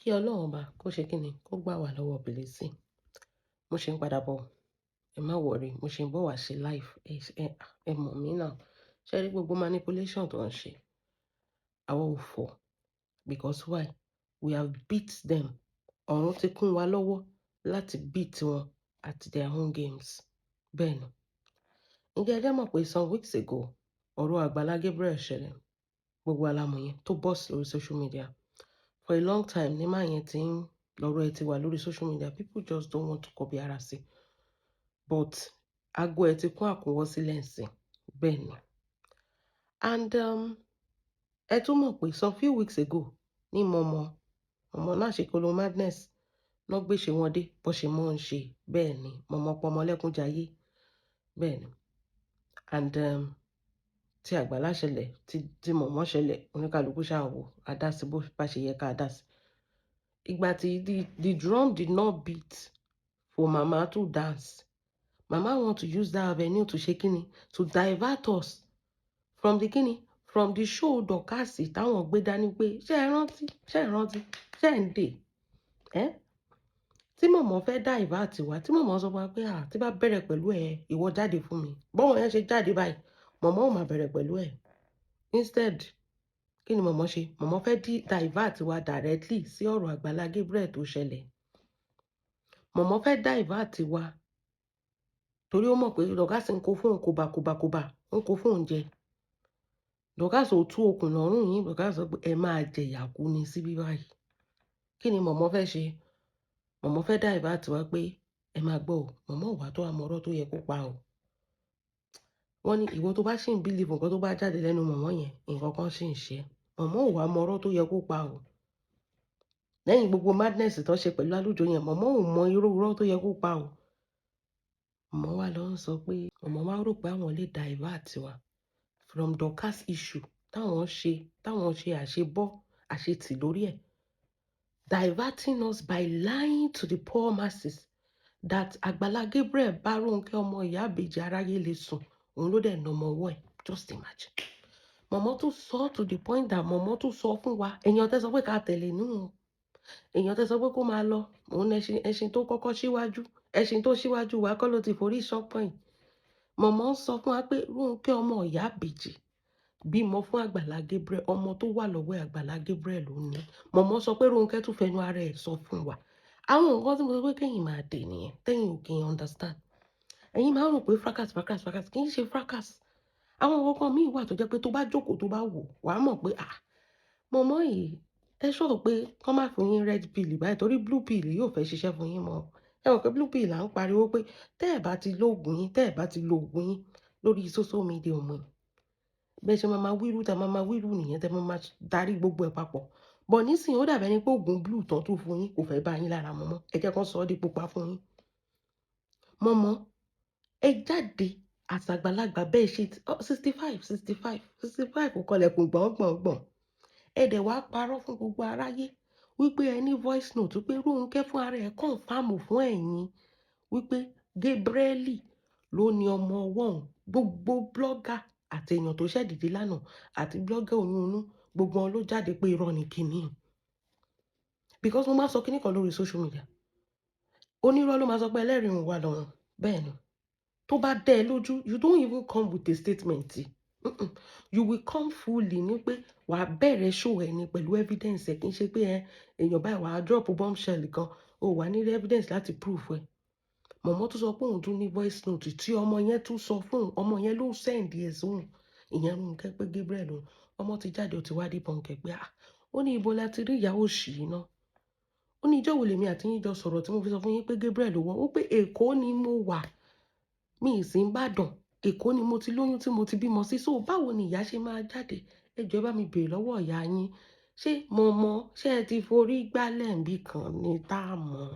Kí Ọlọ́run bá kó ṣe kíni kó gbà wá lọ́wọ́ bìlísì. Mo ṣe ń padà bọ̀, ẹ má worry, mo ṣe ń bọ̀ wá ṣe live. Ẹ mọ̀ mí náà. Ṣé rí gbogbo manipulation tó ń ṣe? Àwa ò fọ̀. Because why? We have beat them. Ọ̀run ti kún wa lọ́wọ́ láti beat wọn at their own games. Bẹ́ẹ̀ ni. Ǹjẹ́ ẹ jẹ́ mọ̀ pé some weeks ago, ọ̀rọ̀ Àgbàlá Gabriel ṣẹlẹ̀. Gbogbo alámọ̀ yẹn tó bọ́ọ̀sì lórí social media. For a long time, ní máa yẹn ti ń lọ́rọ̀ ẹ ti wà lórí social media. People just don't want to kọbi ara sí. But ago ẹ ti kún àkúnwọ́ sílẹ̀ ńsìn. Bẹ́ẹ̀ ni. And ẹ tún mọ̀ pé some few weeks ago ní mọ̀mọ́ náà ṣe kolo madness náà gbé ṣe wọn dé bó ṣe mọ́ ń ṣe. Bẹ́ẹ̀ ni. Mọ̀mọ́ pọmọ lẹ́kún jayé. Bẹ́ẹ̀ ni. And tí Àgbàlá ṣẹlẹ̀, tí mọ̀mọ́ ṣẹlẹ̀, oníkàlùkù ṣáà wò, a dá sí bó bá ṣe yẹ ká dá sí. Ìgbà tí the drum did not beat for Mama to dance. Mama want to use that avenue to ṣe kíni, to divert us from the kíni, from the show Dorcas táwọn gbé dání pé ṣé ẹ rántí, ṣé ẹ ń dè. Tí mọ̀mọ́ fẹ́ divert wa, tí mọ̀mọ́ sọ fún wa pé tí bá bẹ̀rẹ̀ pẹ̀lú ẹ, ìwọ jáde fún mi. Bọ́wọ́ yẹn ṣe jáde báyìí, mọ̀mọ́ ò máa bẹ̀rẹ̀ pẹ̀lú ẹ. Instead, kí ni mọ̀mọ́ ṣe? Mọ̀mọ́ fẹ́ divert wa directly sí ọ̀rọ̀ Àgbàlá Gabriel tó ṣẹlẹ̀. Mọ̀mọ́ fẹ́ divert wa torí ó mọ̀ pé Dorcas ń kó fún kòbà, ń kó fún oúnjẹ. Dorcas ò tú okùn lọ́rùn yín, Dorcas sọ pé ẹ máa jẹ ìyàkú ni síbí báyìí. Kí ni mọ̀mọ́ fẹ́ ṣe? Mọ̀mọ́ fẹ́ divert wa pé ẹ máa gbọ́ o, mọ̀mọ́ ò wá tó àmọ́rọ́ tó yẹ kó pa o. Wọ́n ní ìwọ tó bá ṣì ń believe nǹkan tó bá jáde lẹ́nu mọ̀mọ́ yẹn, nǹkan kan ṣì ń ṣe. Mọ̀mọ́ ò wá mọ́rọ́ tó yẹ kó pa o. Lẹ́yìn gbogbo madness tó ṣe pẹ̀lú àlùjọ yẹn, mọ̀mọ́ ò mọ irú irọ́ tó yẹ kó pa o. Mọ̀mọ́ wa lọ ń sọ pé mọ̀mọ́ wa rò pé àwọn lè divert wa from Dorcas issue táwọn ṣe àṣebọ́ àṣetì lórí ẹ̀. Diverting us by lying to the poor masses that Àgbàlá Gabriel bá Rónkẹ́ ọmọ ìyá ìbejì aráyé lè sùn, òun ló dẹ̀ nà ọmọ ọwọ́ ẹ̀. Just imagine. Mọ̀mọ́ tún sọ to the point that mọ̀mọ́ tún sọ fún wa, èèyàn tẹ́ sọ pé ká tẹ̀lé nù. Èèyàn tẹ́ sọ pé kó máa lọ, òun ẹṣin tó kọ́kọ́ síwájú, ẹṣin tó síwájú wa kọ́ ló ti forí ṣánpọ́n yìí. Mọ̀mọ́ ń sọ fún wa pé Rónkẹ́ ọmọ ìyá ìbejì bímọ fún Àgbàlá Gabriel, ọmọ tó wà lọ́wọ́ Àgbàlá Gabriel ló ní. Mọ̀mọ́ sọ pé Rónkẹ́ tún fẹnu ara ẹ̀ sọ fún wa. Àwọn nǹkan tí mo sọ pé kẹ́yìn máa dè nìyẹn, tẹ́yìn ò kí n understand. Ẹ̀yin máa ń rò pé fracas kì í ṣe fracas. Àwọn nǹkan míì wà tó jẹ́ pé tó bá jókòó tó bá wò, wàá mọ̀ pé mọ̀mọ́ yìí ẹ sọ̀rọ̀ pé kọ́ máa fún yín red pill báyìí torí blue pill yóò fẹ́ ṣiṣẹ́ fún yín mọ́. Ẹ mọ̀ pé blue pill là ń pariwo pé tẹ́ ẹ̀ bá ti lo ògùn yín lórí social media ọmọ yìí. Bẹ́ẹ̀ ṣe máa wíru nìyẹn tẹ́ máa darí gbogbo ẹ̀ papọ̀. Bọ̀ nísìnyí ó dàbẹ́ ni pé ògùn blue tán tún fún yín kò fẹ́ bá yín lára mọ́mọ́. Ẹ jẹ́ kán sọ ọ́ di pupa fún yín. Mọ̀mọ́ ẹ jáde àṣàgbàlagbà bẹ́ẹ̀ ṣe 65 kò kọlẹ̀kùn gbọ̀ngbọ̀ngbọ̀n. Ẹ dẹ̀ wá parọ́ fún gbogbo aráyé wípé ẹ ní voice note wípé Rónkẹ́ fún ara ẹ̀ confirm fún ẹ̀yin wípé Gabrieli ló ní ọmọ ọwọ́ òun. Gbogbo blogger àti èèyàn tó ṣẹ̀dìdì lánàá àti blogger oyún inú gbogbo wọn ló jáde pé irọ́ ni kíní. Because mo máa sọ kíní kan lórí social media. Onírọ́ ló máa sọ pé ẹlẹ́rìí òun wà lọ́rùn. Bẹ́ẹ̀ ni. Tó bá dẹ́ ẹ lójú, you don't even come with a statement. You will come fully ní pé wà á bẹ̀rẹ̀ show ẹ ní pẹ̀lú evidence ẹ̀ kí n ṣe pé èèyàn báyìí wà á drop bombshell kan o wà ní evidence láti proof ẹ. Mọ̀mọ́ tún sọ pé òun tún ní voice note tí ọmọ yẹn tún sọ fún ọmọ yẹn ló send ẹ̀ sóhun. Ìyẹn Rónkẹ́ pé Gabriel òun ọmọ ti jáde ó ti wá dé bọ̀ǹkẹ́ pé ó ní ibo la ti rí ìyàwó ṣì iná. Ó ní ìjọ́ wo lèmi àti yín jọ sọ̀rọ̀ tí mo fi sọ fún yín pé Gabriel wọ́n ó pé Èkó ni mo wà. Mi ì sí Ìbàdàn. Èkó ni mo ti lóyún tí mo ti bímọ sí. So báwo ni ìyá ṣe máa jáde? Ẹ jọ̀ọ́ bá mi bèèrè lọ́wọ́ ìyá yín. Ṣé mọ̀mọ́ ṣé ẹ ti forí gbálẹ̀ níbí kan ní tá a mọ̀?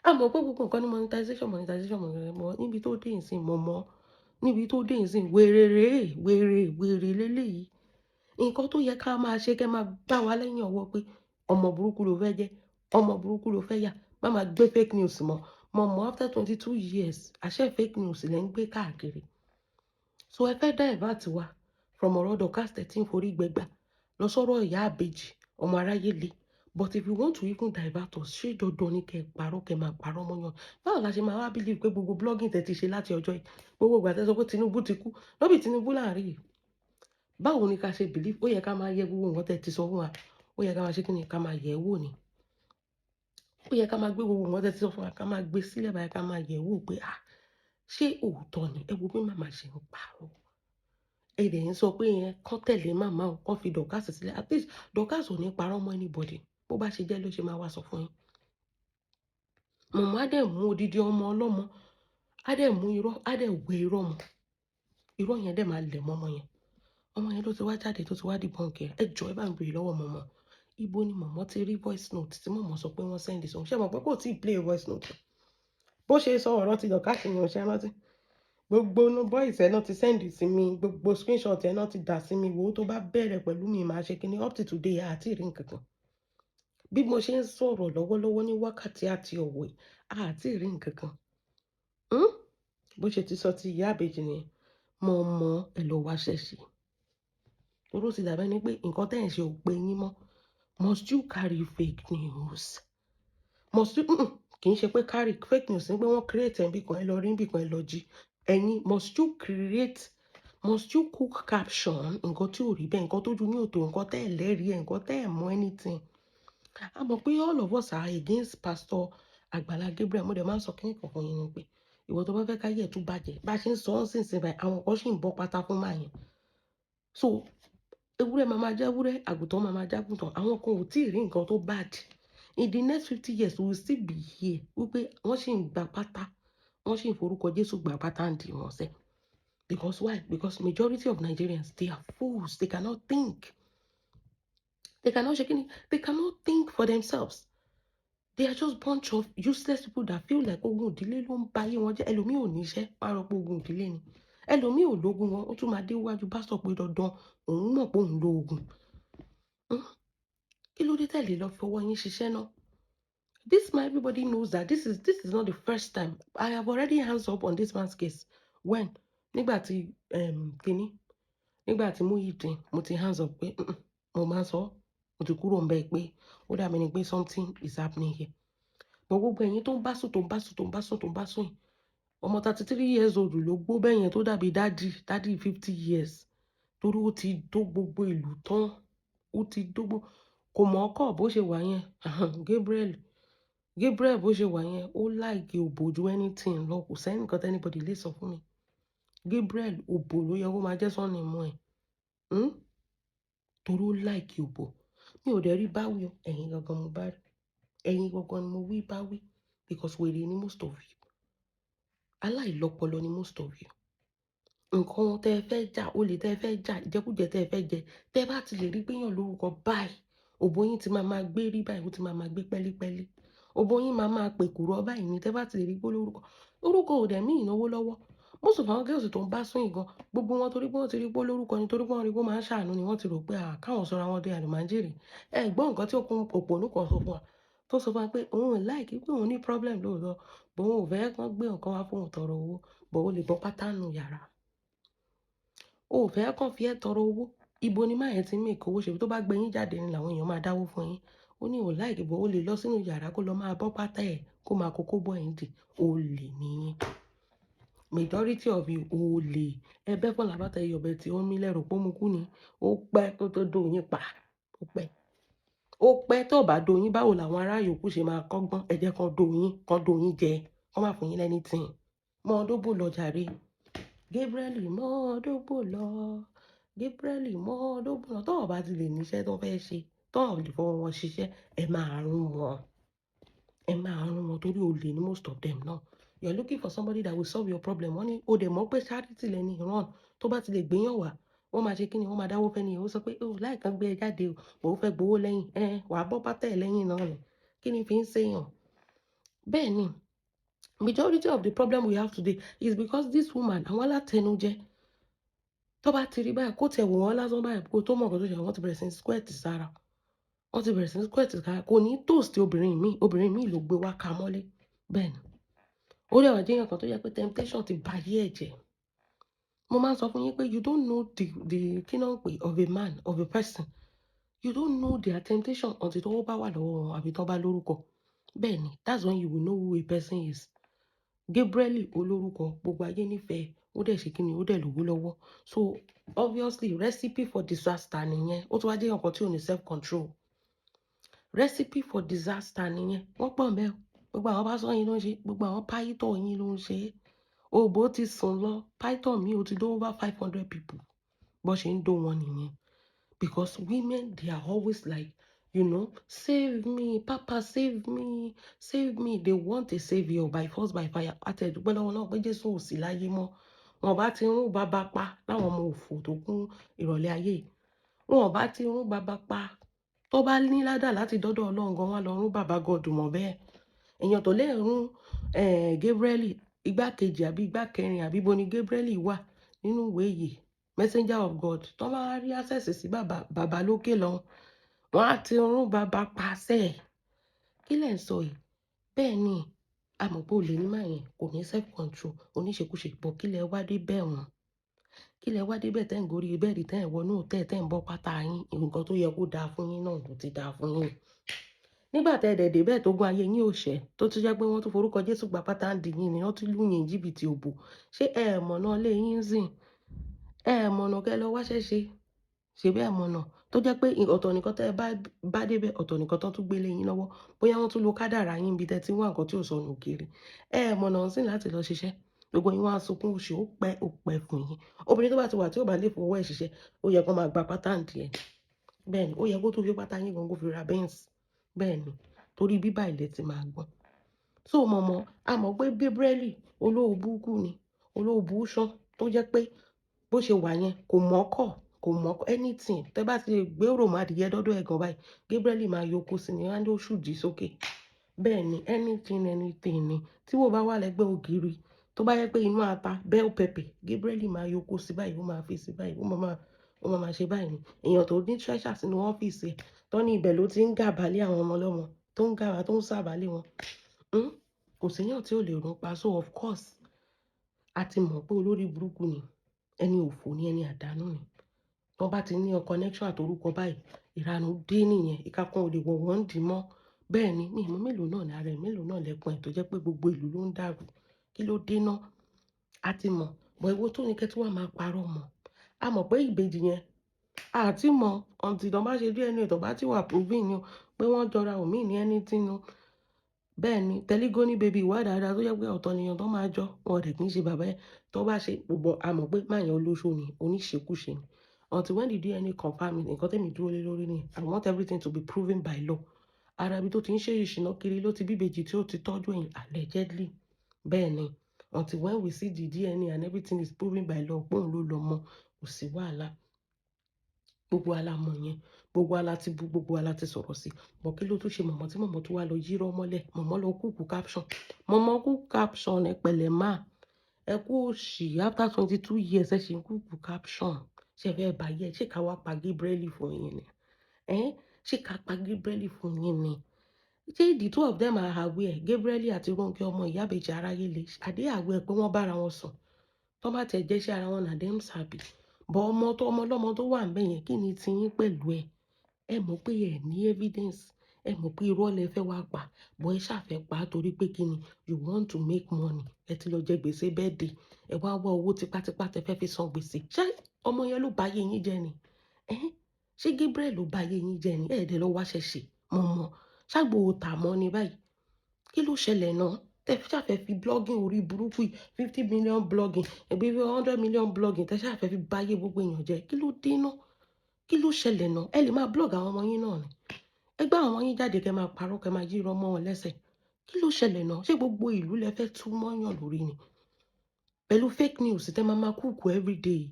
A mọ̀ pé gbogbo nǹkan ní monetization mọ̀ níbi tó dé ìsìn mọ̀mọ́. Níbi tó dé ìsìn wèrè léléyìí. Nǹkan tó yẹ ká máa ṣe kẹ́ máa bá wa lẹ́yìn ọwọ́ pé ọmọ burúkú ló fẹ́ jẹ́, ọmọ burúkú ló fẹ́ yà. Má máa gbé fake news mọ́. Mọ̀mọ́ after 22 years, àṣẹ fake news lẹ́ ń gbé káàkiri. So ẹ fẹ́ divert wa from ọ̀rọ̀ Dorcas tí ń forí gbẹgbà lọ sọ́rọ̀ ìyá ìbejì ọmọ aráyé le. but if you want to even divert us ṣé dandan ni kẹ́ parọ́ kẹ́ máa parọ́ mọ́ yàn báwo la ṣe máa wá believe pé gbogbo blogging tẹ́ ti ṣe láti ọjọ́ yìí gbogbo ìgbà tẹ́ sọ pé Tinubu ti kú lọ́bì Tinubu láàrin yìí báwo ni ká ṣe believe ó yẹ ká máa yẹ gbogbo nǹkan tẹ́ ti sọ fún wa ó yẹ ká máa ṣe kí ni ká máa yẹ̀ wò ni ó yẹ ká máa gbé gbogbo nǹkan tẹ́ ti sọ fún wa ká máa gbé sílẹ̀ báyìí ká máa yẹ̀ wò pé ṣé òótọ́ ni ẹ wo bí màmá ṣe ń parọ́ èdè ń sọ pé yẹn kán tẹ̀lé màmá o kán fi Dorcas sílẹ̀ at least Dorcas ò ní parọ́ mọ́ anybody bó bá ṣe jẹ́ ló ṣe máa wá sọ fún yín mọ̀mọ́ á dẹ̀ mú odidi ọmọ ọlọ́mọ á dẹ̀ mú irọ́ á dẹ̀ wé irọ́ mọ́ irọ́ yẹn dẹ̀ máa lẹ̀ mọ́ ọmọ yẹn ló ti wá jáde tó ti wá debunk ẹ jọ̀ọ́ ẹ bá ń béèrè lọ́wọ́ mọ̀mọ́ ibo ni mọ̀mọ́ ti rí voice note tí mọ̀mọ́ sọ pé wọ́n send sọ̀hún ṣé mọ̀ pé kò tí ì play voice note bó ṣe sọ ọ̀rọ̀ ti Dorcas yẹn ṣe rántí gbogbo voice ẹ náà ti send sí mi gbogbo screenshot ẹ náà ti dà sí mi wò ó tó bá bẹ̀rẹ̀ pẹ̀lú mi máa ṣe kíní up to today àti ìrìn kankan bí mo ṣe ń sọ̀rọ̀ lọ́wọ́lọ́wọ́ ní wákàtí àti ọ̀wọ̀ àti ìrìn kankan bó ṣe ti sọ ti ìyá àbèjì ni mo mọ ẹ lọ wá ṣẹ̀ṣì toró ti dàbẹ́ ni pé nǹkan tẹ́ ẹ̀ ṣe ò pé yín mọ́ must you carry fake news must you kì í ṣe pé carry fake news ní pé wọ́n create ẹ̀ bíkan ẹ lọ rí bíkan ẹ lọ jí ẹ̀yin must you cook caption nǹkan tí ò rí bẹ́ẹ̀ nǹkan tójú ní òtò nǹkan tẹ́ ẹ̀ lẹ́rìí ẹ̀ nǹkan tẹ́ ẹ̀ mọ̀ anything a mọ̀ pé all of us are against Pastor Àgbàlá Gabriel mo dẹ̀ máa ń sọ kí ní kankan yẹn ni pé ìwọ tó bá fẹ́ ká yẹ̀ tó bàjẹ́ bá ṣe ń sọ ọ́n sínsìn báyìí àwọn kan ṣì ń bọ́ pátá fún máa yẹn so ewúrẹ́ máa jẹ́ ewúrẹ́ àgùntàn máa jẹ́ àgùntàn àwọn kan ò tí ì rí nǹkan tó bad in the next 50 years we will still be here wípé wọ́n ṣì ń gba pátá wọ́n ṣì ń forúkọ Jésù gba pátá ń di wọn sẹ́ because why because majority of Nigerians they are fools they cannot think they cannot think for themselves. They are just bunch of useless people that feel like ogun ìdílé ló ń ba ayé wọn jẹ́ ẹlòmíì ò níṣẹ́ wá rọ pé ogun ìdílé ni ẹlòmíì ò lógun wọn ó tún máa dé wájú pásítọ̀ pé dandan òun mọ̀ pé òun lo ogun kí ló dé tẹ̀lé lọ fọwọ́ yín ṣiṣẹ́ náà this man everybody knows that this is not the first time I have already hands up on this man's case when nígbà tí Muyideen mo ti hands up pé mo máa sọ mo ti kúrò ń bẹ́ẹ̀ pé ó dà mí ni pé something is happening here but gbogbo ẹ̀yin tó ń bá sùn ọmọ 33 years old ló gbó bẹ́yẹn tó dàbí dádì 50 years torí ó ti dó gbogbo ìlú tán ó ti dógbó kò mọ̀ ọkọ̀ bó ṣe wà yẹn Gabriel bó ṣe wà yẹn ó láìkè òbò ju anything lọ kò sẹ́ni nǹkan tẹ́nibọ̀dì lè sọ fún mi Gabriel òbò ló yẹ kó máa jẹ́ sọ́ọ̀nì mọ́ ẹ̀ torí ó láìkè òbò mi ò dẹ̀ rí báwí o ẹ̀yin gangan mo bá rí ẹ̀yin gangan ni mo wí báwí because wèrè ni most of you aláìlọ́pọlọ ni most of you nǹkan tẹ́ ẹ fẹ́ jà olè tẹ́ ẹ fẹ́ jà ìjẹkújẹ tẹ́ ẹ fẹ́ jẹ tẹ́ ẹ bá ti lè rí pé yàn lórúkọ báyìí òbò yín ti máa gbé rí báyìí ó ti máa gbé pẹ́lípẹ́lí òbò yín máa pè kúrò báyìí ni tẹ́ ẹ bá ti lè rí pé lórúkọ ò dẹ̀ mí ìnáwó lọ́wọ́ most of àwọn girls tó ń bá sún ìgan gbogbo wọn torí pé wọ́n ti rí pé lórúkọ ni torí pé wọ́n rí pé máa ń ṣàánú ni wọ́n ti rò pé káwọn sọra wọn dé àlùmájèrè ẹ gbọ́ nǹkan tí òpònú kan sọ fún wa tó sọ fún wa pé òun ò láìkí pé òun ní problem lóòótọ́ bòun ò fẹ́ kán gbé nǹkan wá fóun tọrọ owó bò ó lè bọ́ pátá nù yàrá o ò fẹ́ kán fi ẹ́ tọrọ owó ibo ni máa yẹn ti mí ìkówó ṣe tó bá gbé yín jáde ni làwọn èèyàn máa dáwó fún yín ó ní ò láìkí bò ó lè lọ sínú yàrá kó lọ máa bọ́ pátá ẹ̀ kó máa kókó bọ́ ẹ̀ ń dì ó lè nìyẹn majority of you ó lè ẹbẹ́ fún làbátà iyọ̀bẹ tí ó ń mí lẹ́rù pé ó mú kú ni ó pẹ́ tó tó dó yín pa ó pẹ́ tó bá dó yín báwo làwọn ará yòókù ṣe máa kọ́gbọ́n ẹ jẹ́ kán dó yín jẹ kán má fún yín lẹ́nìtìn mọ́ ọdóbò lọ jàre Gabriel mọ́ ọdóbò lọ tọ́wọ́ bá ti lè níṣẹ́ tó fẹ́ ṣe tọ́wọ́ lè fọwọ́ wọn ṣiṣẹ́ ẹ máa rún wọn torí olè ní most of them náà you are looking for somebody that will solve your problem wọ́n ní o dẹ̀ mọ̀ pé charity lẹ́ni run tó bá ti lè gbéyàn wá wọ́n máa ṣe kí ni wọ́n máa dáwó fẹ́ni ó sọ pé láìkan gbé ẹ jáde o ò fẹ́ gbowó lẹ́yìn wà á bọ́ pátá ẹ̀ lẹ́yìn náà ni kí ni fi ń ṣèyàn bẹ́ẹ̀ ni majority of the problem we have today is because this woman àwọn alátẹnujẹ tó bá ti rí báyìí kó tẹ̀ wò wọ́n lásán báyìí kó tó mọ̀ nǹkan tó ṣe wọ́n ti bẹ̀rẹ̀ sí squirt sára kò ní toast obìnrin míì ló gbé wá ka mọ́lé bẹ́ẹ̀ ni ó lè wà jẹ́ nǹkan tó yẹ pé temptation ti bàyé ẹ̀jẹ̀ mo máa ń sọ fún yín pé you don't know the kí náà pè of a man of a person you don't know their temptation until tó bá wà lọ́wọ́ wọn àbí tó bá lórúkọ. Bẹ́ẹ̀ ni, that's when you will know who a person is. Gabriel olórúkọ, gbogbo ayé nífẹ̀ẹ́, ó dẹ̀ ṣe kíni, ó dẹ̀ lówó lọ́wọ́. So obviously recipe for disaster nìyẹn. Ó tún wá jẹ́ nǹkan tí ò ní self control. Recipe for disaster nìyẹn. Wọ́n pọ̀ ńbẹ̀ o. Gbogbo àwọn pásọ̀ yín ló ń ṣe, gbogbo àwọn páyítọ̀ yín ló ń ṣe. Òbó ti sùn lọ, python mi ò ti dó over 500 people. Bó ṣe ń dó wọn nìyẹn. Because women, they are always like, save me, Papa, save me, save me. They want a savior by force, by fire. Àtẹ̀dúpẹ́ lọ́wọ́ náà pé Jésù ò sí láyé mọ́. Wọn bá ti rún bàbá pa láwọn ọmọ òfò tó kún ìrọ̀lẹ́ ayé. Wọn bá ti rún bàbá pa. Tó bá ní ládà láti dọ́dọ̀ Ọlọ́run gan, wọn lọ rún bàbá God mọ́ bẹ́ẹ̀. Èèyàn tó lè rún Gabriel igbákejì àbí igbákẹrin àbí bo ni Gabriel wà nínú ìwé yìí. Messenger of God tó máa rí access sí bàbá lókè lọ, wọ́n á ti rún bàbá pàṣẹ. Kí lẹ̀ ń sọ yìí? Bẹ́ẹ̀ ni, àmọ́ pé olè ní màá yẹn kò ní self control, oníṣekúṣe pọ̀. Kí lẹ̀ wá dé bẹ́ẹ̀ wọ́n? Kí lẹ̀ wá dé bẹ́ẹ̀ tẹ́ ń gorí bẹ́ẹ̀dì tẹ́ ń wọnú tẹ́ ń bọ́ pátá yín? Nǹkan tó yẹ kó dáa fún yín náà ló ti dáa fún yín. Nígbà tẹ́ ẹ̀dẹ̀ bẹ́ẹ̀ tó gún ayé yín òṣẹ́ tó tún jẹ́ pé wọ́n tún forúkọ Jésù gba pátá ń di yín ni wọ́n tún lù yín jìbìtì òbò. Ṣé mọ̀nà lé yín sìn? Mọ̀nà kẹ́ lọ wáṣẹ́ ṣe. Ṣé bẹ́ẹ̀ mọ̀nà tó jẹ́ pé ọ̀tọ̀ nìkan tẹ́ bá débẹ̀, ọ̀tọ̀ nìkan tó tún gbélé yín lọ́wọ́. Bóyá wọ́n tún lo kádàrá yín bí tẹ́ tí wá nǹkan tí ò sọnù kiri. Mọ̀nà sìn láti lọ ṣiṣẹ́. Gbogbo yín wá sunkún oṣù ó pẹ́ fún yín. Obìnrin tó bá ti wà tí ò bá lè fowó ẹ̀ ṣiṣẹ́, ó yẹ kó máa gba pátá ń di ẹ̀. Bẹ́ẹ̀ ni, ó yẹ kó tún fi pátá yín gan kó fi ra Benz. Bẹ́ẹ̀ ni, torí bíbá ilẹ̀ ti máa gbọ́n. So mọ̀mọ́, a mọ̀ pé Gabriel olóòbùkù ni, olóòbùṣán tó jẹ́ pé bó ṣe wà yẹn kò mọ́kọ̀ anything. Tẹ́ bá ti lè gbé òròmọ adìyẹ dọ́dọ̀ ẹ̀gàn báyìí, Gabriel máa yọkó sí ni, wọ́n á ṣùdí sókè. Bẹ́ẹ̀ ni, anything ni. Tí wọ́n bá wà lẹ́gbẹ̀ẹ́ ògiri, tó bá yẹ pé inú ata, bell pepper, Gabriel máa yọkó sí báyìí, ó máa fi sí báyìí, ó máa ṣe báyìí ni. Èèyàn tó ní treasure sínú ọ́fíìsì ẹ̀, tó ní ibẹ̀ ló ti ń gàbálé àwọn ọmọ ọlọ́mọ, tó ń gàbá, tó ń sàbálé wọn. Kò séyàn tí ò lè rún pa. So of course, a ti mọ̀ pé olórí burúkú ni, ẹni òfò ni, ẹni àdánù ni. Wọ́n bá ti ní connection àtorúkọ báyìí, ìranù dé nìyẹn, ìkákan ò lè wọ̀ wọ́n dì mọ́. Bẹ́ẹ̀ ni, ní ìmọ̀ mélòó náà ní ara ẹ̀, mélòó náà lẹ́kùn ẹ̀ tó jẹ́ pé gbogbo ìlú ló ń dàrú. Kí ló dé náà? A ti mọ̀, bọ̀ ìwọ tó ní kẹ́tí wà máa parọ́ mọ́. A mọ̀ pé ìbejì yẹn, a ti mọ̀ until tó bá ṣe DNA tó bá ti wà proving ni pé wọ́n jọra òmí ní anything o. Bẹ́ẹ̀ ni, Teligoni baby wà dáadáa tó jẹ́ pé ọ̀tọ̀ nìyàn tó máa jọ, wọn dẹ̀ kì í ṣe bàbá ẹ̀ tó bá ṣe gbogbo. A mọ̀ pé máa yẹn olóṣó ni, oníṣekúṣe ni. Until when the DNA confirm it, nǹkan tẹ́mi dúró lé lórí ni, I want everything to be proven by law. Ara ibi tó ti ń ṣe ìṣìnà kiri ló ti bí ìbejì tí ó ti tọ́jú ẹ̀yìn allegedly. Bẹ́ẹ̀ ni, until when we see the DNA and everything is proven by law, pé òun ló lọ mọ, kò sí wàhálà. Gbogbo alamọ̀ yẹn, gbogbo ala ti bu, gbogbo ala ti sọ̀rọ̀ sí. Bọ̀ kí ló tún ṣe mọ̀mọ́ tí mọ̀mọ́ tó wá lọ yírọ́ mọ́lẹ̀? Mọ̀mọ́ lọ kúkú caption. Mọ̀mọ́ kú caption ẹ pẹ̀lẹ́ máa. Ẹ kú òṣì after 22 years ẹ ṣe ń kúkú caption. Ṣé ẹ fẹ́ bàyẹ̀? Ṣé ká wá pa Gabriel fún yín ni? Ṣé ká pa Gabriel fún yín ni? Ṣé the two of them are aware? Gabriel àti Ronke ọmọ Ìyábẹ̀jì aráyé lè àdé àwẹ̀ pé wọ́n bára wọn sùn. Tó bá tẹ̀ jẹ́ sí ara wọn náà dem sabi. Bọ̀ ọmọ ọlọ́mọ tó wà ńbẹ̀ yẹn, kí ni ti yín pẹ̀lú ẹ̀? Ẹ mọ̀ pé ẹ ní evidence. Ẹ mọ̀ pé irọ́ lẹ fẹ́ wá pa. Bọ̀ ẹ ṣàfẹ́ pa torí pé kí ni? You want to make money. Ẹ ti lọ jẹ gbèsè birthday. Ẹ wá wá owó tipátipá tẹ fẹ́ fi san gbèsè. Ṣé ọmọ yẹn ló bà ayé yín jẹ́ ni? Ṣé Gabriel ló bà ayé yín jẹ́ ni? Ẹ̀ẹ́dẹ̀ lọ wáṣẹ́ ṣe mọ̀mọ́. Ṣàgbò tà mọ́ ni báyìí. Kí ló ṣẹlẹ̀ náà? Tẹ ṣàfẹ́ fi blogging orí burúkú yìí, 50 million blogging, 100 million blogging, tẹ ṣàfẹ́ fi bà ayé gbogbo èèyàn jẹ́. Kí ló dé náà? Kí ló ṣẹlẹ̀ náà? Ẹ lè máa blog àwọn ọmọ yín náà ni. Ẹ gbá àwọn ọmọ yín jáde kẹ́ máa parọ́, kẹ́ máa yírọ́ mọ́ wọn lẹ́sẹ̀. Kí ló ṣẹlẹ̀ náà? Ṣé gbogbo ìlú lẹ fẹ́ tú mọ́yàn lórí ni? Pẹ̀lú fake news tẹ́ máa kúkú everyday.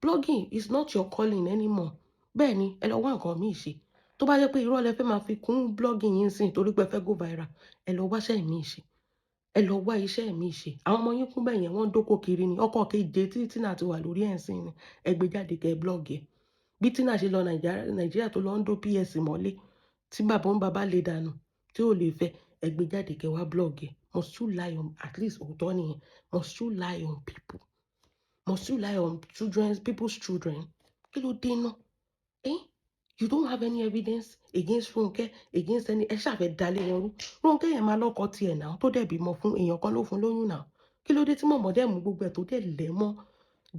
Blogging is not your calling anymore. Bẹ́ẹ̀ ni, ẹ lọ wá nǹkan míì ṣe. Tó bá jẹ́ pé irọ́ lẹ fẹ́ máa fi kún blogging yín sìn torí pé ẹ fẹ́ go viral, ẹ lọ wá iṣẹ́ míì ṣe. Ẹ lọ wá iṣẹ́ míì ṣe. Àwọn ọmọ yín kún bẹ́ẹ̀ yẹn, wọ́n dóko kiri ni. Ọkọ̀ keje tí Tina ti wà lórí ẹ̀ sìn ni. Ẹ gbé jáde kẹ́ blog ẹ̀. Bí Tina ṣe lọ Nàìjíríà tó lọ ń dó PS mọ́lé, tí bàbá lè dànù, tí ò lè fẹ́, ẹ gbé jáde kẹ́ wá blog ẹ̀. Must you lie on, at least òótọ́ nìyẹn. Must you lie on people? Must you lie on people's children? Kí ló dé náà? you don't have any evidence against Ronke, against any ẹ ṣàfẹ́ dalé wọn rú. Ronke yẹn máa lọ́kọ tiẹ̀ náà tó dẹ̀ bímọ fún èèyàn kan ló fún lóyún náà. Kí ló dé tí mọ̀mọ́ dẹ̀ mú gbogbo ẹ̀ tó dẹ̀ lẹ̀ mọ́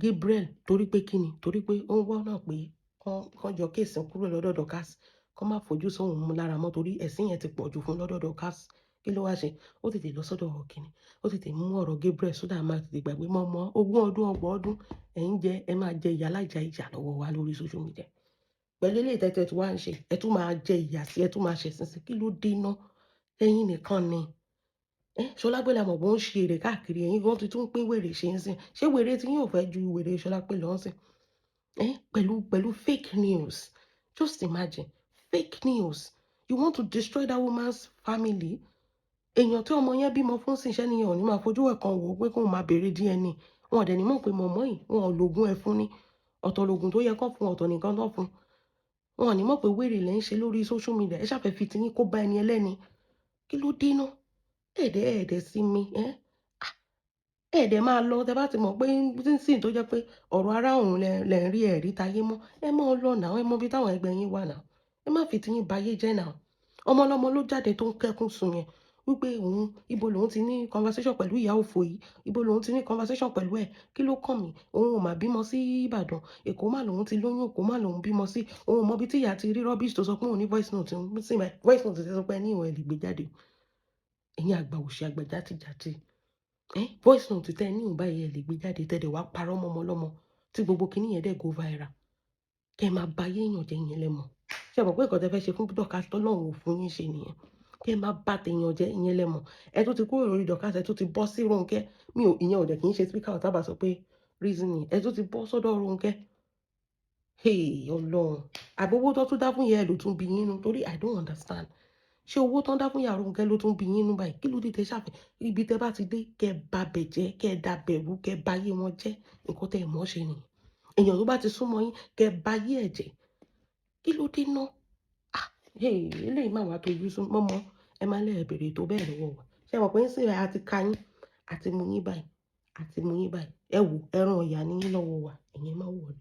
Gabriel torí pé kí ni? Torí pé ó ń wọ́n náà pé kán jọ kéèsì kúrò lọ́dọ̀ Dorcas, kán má fojú sóhun mú lára mọ́ torí ẹ̀sìn yẹn ti pọ̀ jù fún lọ́dọ̀ Dorcas. Kí ló wá ṣe? Ó tètè lọ sọ́dọ̀ kìíní, ó tètè mú ọ̀rọ̀ Gabriel sódà máa tètè gbàgbé mọ́mọ́ 20 ọdún 30 ọdún ẹ máa jẹ ìyà láìjà ìjà lọ́wọ́ wa lórí social media. Pẹ̀lú ilé ìtẹ́tẹ́ tí wàá ń ṣe, ẹ tún máa jẹ ìyà sí, ẹ tún máa ṣẹ̀sìn sí. Kí ló dé ná? Ẹ̀yin nìkan ni. Ṣọlápé la mọ̀ bó ń ṣe èrè káàkiri, ẹ̀yin gan ti tún pín wèrè ṣe ń sìn. Ṣé wèrè tí yín ò fẹ́ ju wèrè Ṣọlápé lọ ń sìn? Pẹ̀lú fake news. Just imagine, fake news. You want to destroy that woman's family? Èèyàn tí ọmọ yẹn bímọ fún sí iṣẹ́ nìyẹn ò ní máa fojú ẹ̀ kan wò ó pé kóun máa béèrè DNA. Wọn ò dẹ̀ ní mọ̀ pé mọ̀mọ́ yìí wọn ò lògùn ẹ̀ fún ni. Ọ̀tọ̀ lògùn tó yẹ kán fún, ọ̀tọ̀ nìkan tán fún. Wọn ò ní mọ̀ pé wèrè lẹ́ ń ṣe lórí social media. Ẹ ṣàfẹ́ fi tiyín kó bá ẹni ẹlẹ́ni. Kí ló dé ná? Ẹ̀ẹ́dẹ̀ sí mi. Ẹ̀ẹ́dẹ̀ máa lọ tẹ bá ti mọ̀ pé sínsìn tó jẹ́ pé ọ̀rọ̀ ará òun lẹ̀ ń rí ẹ̀rí tayé mọ́. Ẹ máa lọ náà, ẹ mọ ibi táwọn ẹgbẹ́ yín wà náà. Ẹ má fi tiyín bayé jẹ́ náà. Ọmọ ọlọ́mọ ló jáde tó ń kẹ́kùn sùn yẹn wípé òun ibo lòun ti ní conversation pẹ̀lú ìyá òfò yìí, ibo lòun ti ní conversation pẹ̀lú ẹ̀, kí ló kàn mí? Òun ò mà bímọ sí Ìbàdàn, Èkó má lòun ti lóyún, Èkó má lòun bímọ sí, òun ò mọ ibi tí ìyá ti rí rubbish tó sọ pé òun ní voice note ti sọ pé ní ìwọ̀n ẹ̀ lè gbé jáde. Ẹ̀yin àgbà òṣì àgbà játijàti. Voice note tẹ́ ní ìwọ̀n báyìí ẹ̀ lè gbé jáde tẹ́lẹ̀ wá parọ́ mọ́ ọmọ ọlọ́mọ tí gbogbo kinní yẹn dẹ̀ go viral. Kẹ́ máa ba ayé èèyàn jẹ́ ìyẹn lẹ́mọ̀. Ṣé mọ̀ pé nǹkan tẹ́ fẹ́ ṣe fún Dorcas tọ́lọ́run ò fún yín ṣe nìyẹn? Kẹ́ máa bá tèèyàn jẹ́ ìyẹn lẹ́mọ̀. Ẹ tún ti kúrò lórí Dorcas, ẹ tún ti bọ́ sí Ronke. Ìyẹn ò dẹ̀ kì í ṣe speaker ọ̀tá bá sọ pé reasoning. Ẹ tún ti bọ́ sọ́dọ̀ Ronke. Ọlọ́run. Àbí owó tó tún dá fún ìyá ẹ̀ ló tún bí yín nú torí I don't understand. Ṣé owó tó ń dá fún ìyá Ronke ló tún bí yín nú báyìí? Kí ló dé tẹ́ ṣàfẹ́? Ibi tẹ́ bá ti dé, kẹ́ ba bẹ̀ jẹ́, kẹ́ da bẹ̀rù, kẹ́ ba ayé wọn jẹ́. Nǹkan tẹ́ ẹ̀ mọ̀ ṣe nìyẹn. Èèyàn tó bá ti súnmọ́ yín, kẹ́ ba ayé ẹ̀ jẹ́. Kí ló dé ná? Eléyìí máa wá tó ojú sún mọ́mọ́. Ẹ máa lẹ́ bèrè tó bẹ́ẹ̀ lọ́wọ́ wa. Ṣé mọ̀ pé ń sìn rẹ̀ àti ka yín, àti mú yín báyìí, Ẹ wò ẹran ọ̀yà ní yín lọ́wọ́ wa. Ẹ̀yin má wọ̀ ni.